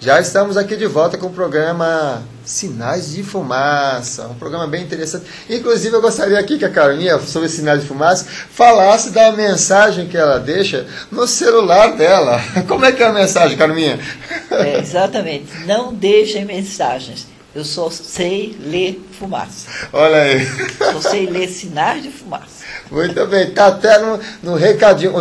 Já estamos aqui de volta com o programa Sinais de Fumaça, um programa bem interessante. Inclusive, eu gostaria aqui que a Carminha, sobre sinais de fumaça, falasse da mensagem que ela deixa no celular dela. Como é que é a mensagem, Carminha? Exatamente, não deixem mensagens. Eu só sei ler fumaça. Olha aí. Só sei ler sinais de fumaça. Muito bem, está até no recadinho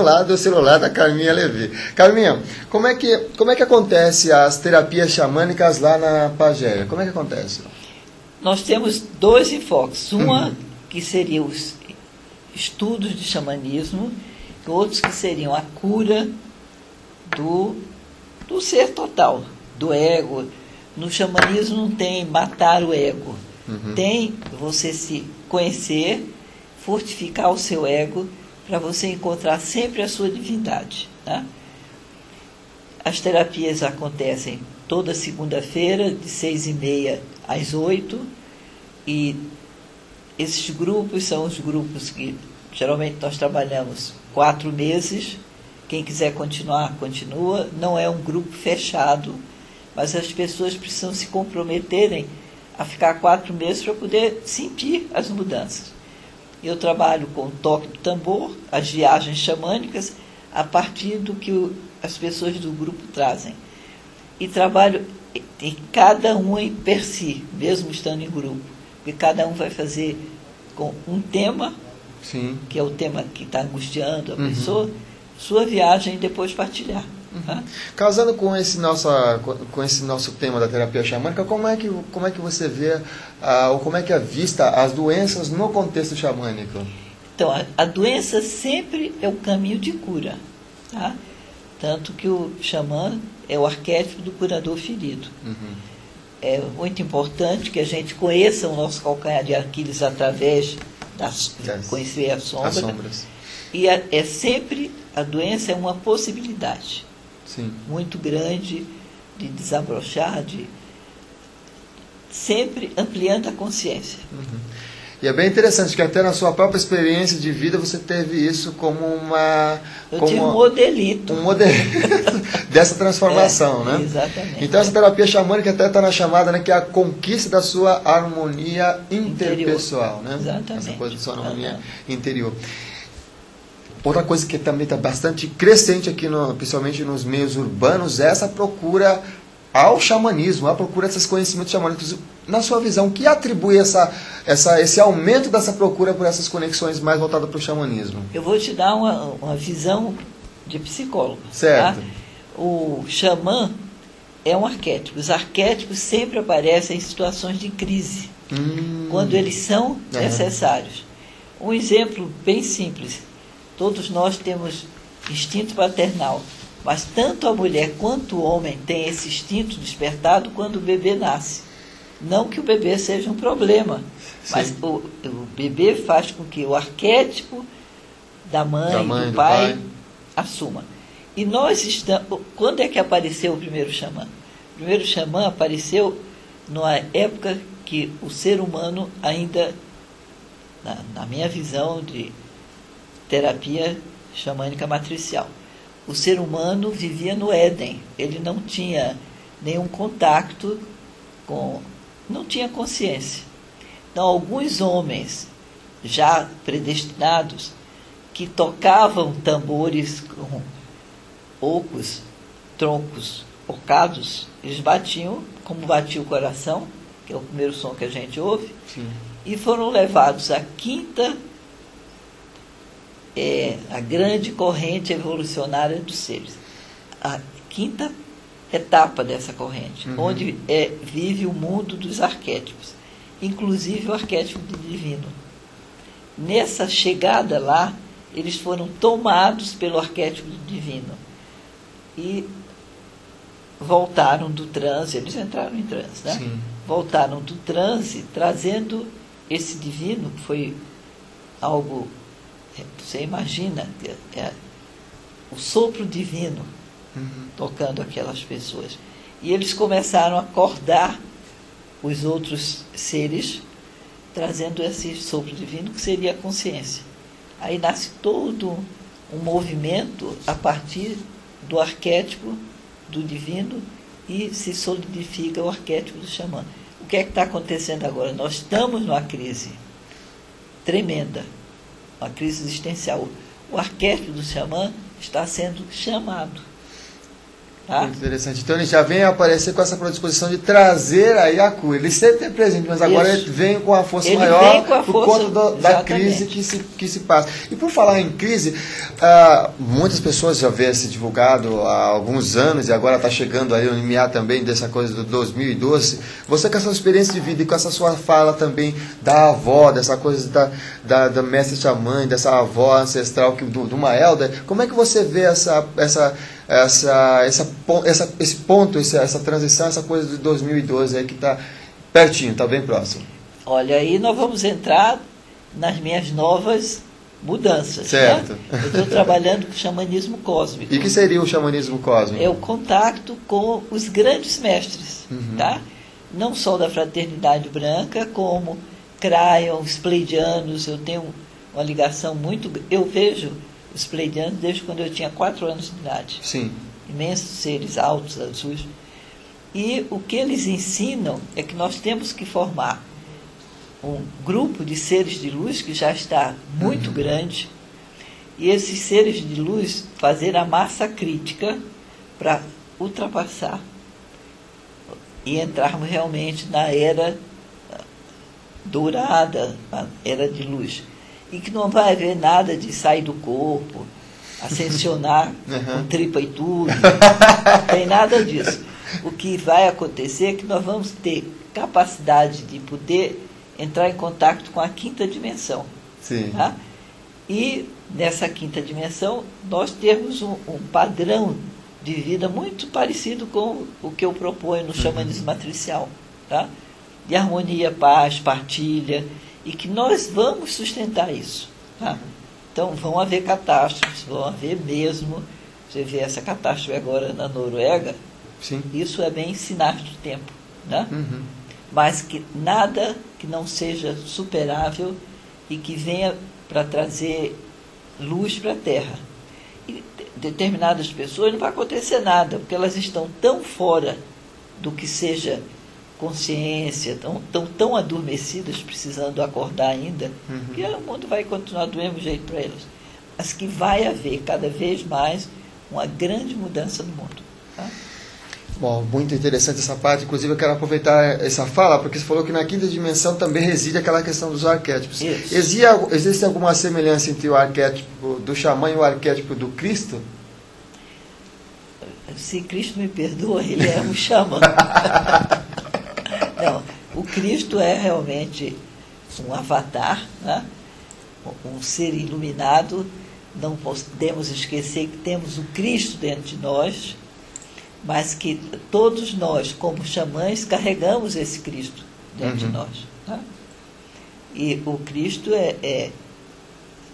lá do celular da Carminha Levi. Carminha, como é que acontece as terapias xamânicas lá na Pagéia? Como é que acontece? Nós temos dois enfoques. Uma que seria os estudos de xamanismo, e outros que seriam a cura do ser total, do ego. No xamanismo não tem matar o ego. Tem você se conhecer, fortificar o seu ego, para você encontrar sempre a sua divindade. Tá? As terapias acontecem toda segunda-feira, de 6h30 às 8h, e esses grupos são os grupos que geralmente nós trabalhamos 4 meses. Quem quiser continuar, continua. Não é um grupo fechado, mas as pessoas precisam se comprometerem a ficar 4 meses para poder sentir as mudanças. Eu trabalho com o toque do tambor, as viagens xamânicas, a partir do que as pessoas do grupo trazem. E trabalho em cada um em per si, mesmo estando em grupo. Porque cada um vai fazer com um tema, Sim. que é o tema que está angustiando a pessoa, sua viagem e depois partilhar. Casando com esse nosso tema da terapia xamânica, como é que você vê, ou como é que é vista as doenças no contexto xamânico? Então, a doença sempre é o caminho de cura. Tá? Tanto que o xamã é o arquétipo do curador ferido. É muito importante que a gente conheça o nosso calcanhar de Aquiles através de conhecer as sombras. E é sempre, a doença é uma possibilidade. Sim. Muito grande de desabrochar, sempre ampliando a consciência. E é bem interessante que até na sua própria experiência de vida você teve isso como tive um modelito. Um modelito dessa transformação, né? Exatamente. Então essa terapia xamânica até está na chamada, né, que é a conquista da sua harmonia interpessoal, né? Exatamente. Essa coisa da sua harmonia interior. Outra coisa que também está bastante crescente aqui, principalmente nos meios urbanos, é essa procura ao xamanismo, a procura desses conhecimentos xamânicos. Na sua visão, o que atribui esse aumento dessa procura por essas conexões mais voltadas para o xamanismo? Eu vou te dar uma visão de psicólogo. Certo. Tá? O xamã é um arquétipo. Os arquétipos sempre aparecem em situações de crise, quando eles são necessários. Um exemplo bem simples. Todos nós temos instinto paternal, mas tanto a mulher quanto o homem têm esse instinto despertado quando o bebê nasce. Não que o bebê seja um problema, mas o bebê faz com que o arquétipo da mãe, do pai assuma. E nós estamos... Quando é que apareceu o primeiro xamã? O primeiro xamã apareceu numa época que o ser humano ainda, na minha visão de terapia xamânica matricial, o ser humano vivia no Éden. Ele não tinha nenhum contato não tinha consciência. Então, alguns homens já predestinados que tocavam tambores com ocos, troncos, ocados, eles batiam, como batia o coração, que é o primeiro som que a gente ouve, e foram levados à quinta, a grande corrente evolucionária dos seres. A quinta etapa dessa corrente, onde vive o mundo dos arquétipos, inclusive o arquétipo do divino. Nessa chegada lá, eles foram tomados pelo arquétipo do divino e voltaram do transe, eles entraram em transe, né? Sim. Voltaram do transe, trazendo esse divino, que foi algo, você imagina, o sopro divino tocando aquelas pessoas. E eles começaram a acordar os outros seres, trazendo esse sopro divino, que seria a consciência. Aí nasce todo um movimento a partir do arquétipo do divino e se solidifica o arquétipo do xamã. O que é que está acontecendo agora? Nós estamos numa crise tremenda, uma crise existencial. O arquétipo do xamã está sendo chamado. Tá? Muito interessante. Então ele já vem a aparecer com essa predisposição de trazer aí a cura. Ele sempre é presente, mas agora ele vem com a força maior por conta da crise que se passa. E por falar em crise, muitas pessoas já vêem se divulgado há alguns anos e agora está chegando aí o limiar também dessa coisa do 2012. Você com essa experiência de vida e com essa sua fala também da avó, dessa coisa da mestre xamã, dessa avó ancestral do Maelda, como é que você vê esse ponto, essa transição, essa coisa de 2012 aí que está pertinho, está bem próximo? Olha, aí nós vamos entrar nas minhas novas mudanças. Certo. Né? Eu estou trabalhando com o xamanismo cósmico. E o que seria o xamanismo cósmico? É o contato com os grandes mestres, tá? Não só da Fraternidade Branca, como Crayon, os Pleiadianos. Eu tenho uma ligação muito... Eu vejo os Pleiadianos desde quando eu tinha 4 anos de idade. Sim. Imensos seres altos, azuis. E o que eles ensinam é que nós temos que formar um grupo de seres de luz que já está muito grande, e esses seres de luz fazer a massa crítica para ultrapassar e entrarmos realmente na era dourada, na era de luz. E que não vai haver nada de sair do corpo, ascensionar com tripa e tudo. Não tem nada disso. O que vai acontecer é que nós vamos ter capacidade de poder entrar em contato com a 5ª dimensão. Sim. Tá? E nessa 5ª dimensão nós temos um padrão de vida muito parecido com o que eu proponho no xamanismo matricial. Tá? De harmonia, paz, partilha, e que nós vamos sustentar isso. Tá? Então, vão haver catástrofes, vão haver mesmo. Você vê essa catástrofe agora na Noruega. Sim. Isso é bem sinal do tempo. Né? Mas que nada que não seja superável e que venha para trazer luz para a Terra. E determinadas pessoas não vai acontecer nada, porque elas estão tão fora do que seja consciência, tão adormecidas, precisando acordar ainda, que o mundo vai continuar do mesmo jeito para elas. Mas que vai haver cada vez mais uma grande mudança no mundo. Tá? Bom, muito interessante essa parte. Inclusive, eu quero aproveitar essa fala, porque você falou que na 5ª dimensão também reside aquela questão dos arquétipos. Existe alguma semelhança entre o arquétipo do xamã e o arquétipo do Cristo? Se Cristo me perdoa, ele é um xamã. Não, o Cristo é realmente um avatar, né? Um ser iluminado. Não podemos esquecer que temos o Cristo dentro de nós, mas que todos nós, como xamãs, carregamos esse Cristo dentro de nós. Tá? E o Cristo é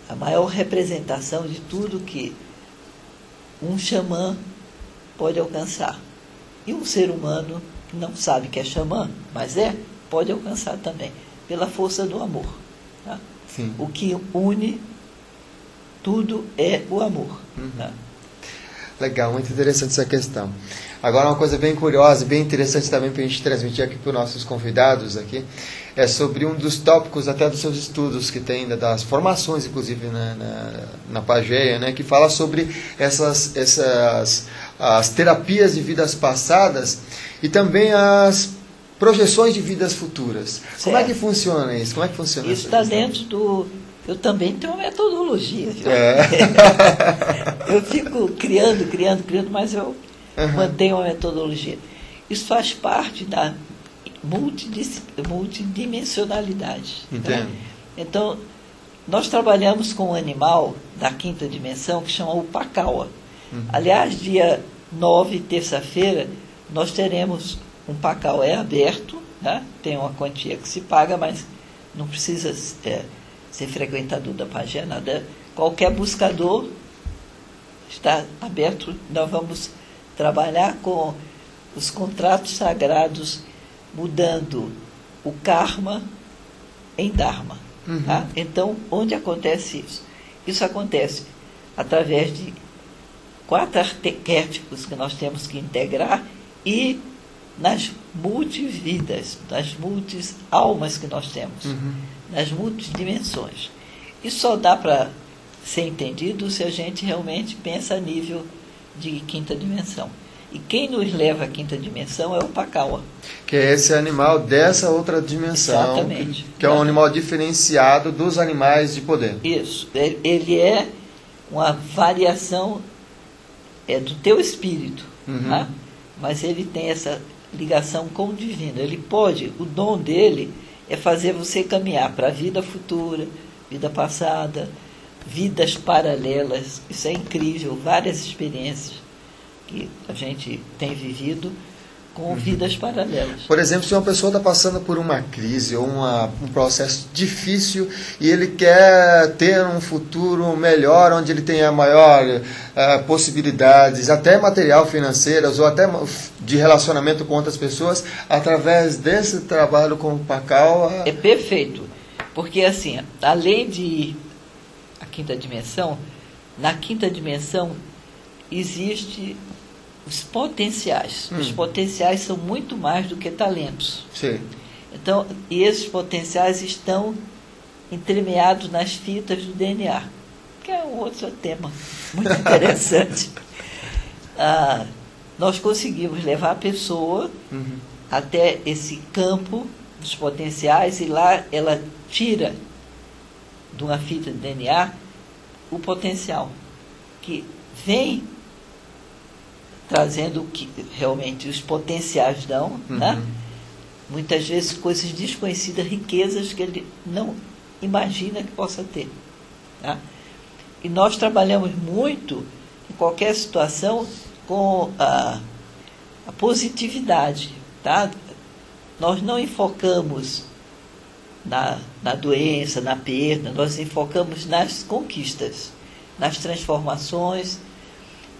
a maior representação de tudo que um xamã pode alcançar. E um ser humano que não sabe que é xamã, mas pode alcançar também, pela força do amor. Tá? Sim. O que une tudo é o amor. Tá? Legal, muito interessante essa questão. Agora, uma coisa bem curiosa e bem interessante também para a gente transmitir aqui para os nossos convidados aqui, é sobre um dos tópicos até dos seus estudos que tem, das formações, inclusive, na Pagéia, né, que fala sobre as terapias de vidas passadas e também as projeções de vidas futuras. Certo. Como é que funciona isso? Como é que funciona isso? Está dentro do... Eu também tenho uma metodologia. Viu? Eu fico criando, mas eu mantenho uma metodologia. Isso faz parte da multidimensionalidade. Entendo. Né? Então, nós trabalhamos com um animal da 5ª dimensão que chama o Pacauá. Aliás, dia 9, terça-feira, nós teremos um Pacauá aberto, né? Tem uma quantia que se paga, mas não precisa ser frequentador da Pagé, nada. Qualquer buscador está aberto. Nós vamos trabalhar com os contratos sagrados, mudando o karma em dharma. Tá? Então, onde acontece isso? Isso acontece através de 4 arquétipos que nós temos que integrar e nas multividas, nas multi-almas que nós temos, nas multidimensões. Isso só dá para ser entendido se a gente realmente pensa a nível de quinta dimensão. E quem nos leva à quinta dimensão é o Pacauá. Que é esse animal dessa outra dimensão. Exatamente. Que é um animal diferenciado dos animais de poder. Isso. Ele é uma variação do teu espírito. Tá? Mas ele tem essa ligação com o divino. Ele pode, o dom dele é fazer você caminhar para a vida futura, vida passada, vidas paralelas. Isso é incrível, várias experiências que a gente tem vivido com vidas paralelas. Por exemplo, se uma pessoa está passando por uma crise ou um processo difícil e ele quer ter um futuro melhor, onde ele tenha maior possibilidades, até material, financeiras, ou até de relacionamento com outras pessoas, através desse trabalho com o Pacauá... É perfeito, porque assim, além de a quinta dimensão, na quinta dimensão existe os potenciais. Os potenciais são muito mais do que talentos. Sim. Então, e esses potenciais estão entremeados nas fitas do DNA, que é um outro tema muito interessante. Nós conseguimos levar a pessoa até esse campo dos potenciais e lá ela tira de uma fita de DNA o potencial que vem trazendo o que realmente os potenciais dão, né? Muitas vezes coisas desconhecidas, riquezas que ele não imagina que possa ter. Tá? E nós trabalhamos muito, em qualquer situação, com a positividade. Tá? Nós não enfocamos na doença, na perda, nós enfocamos nas conquistas, nas transformações.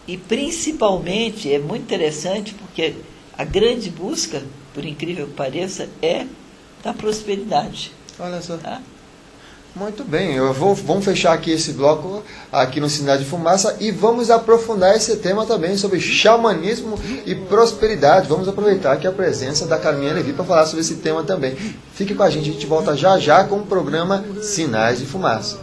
E, principalmente, é muito interessante porque a grande busca, por incrível que pareça, é da prosperidade. Olha só. Tá? Muito bem, vamos fechar aqui esse bloco aqui no Sinais de Fumaça e vamos aprofundar esse tema também sobre xamanismo e prosperidade. Vamos aproveitar aqui a presença da Carminha Levi para falar sobre esse tema também. Fique com a gente volta já já com o programa Sinais de Fumaça.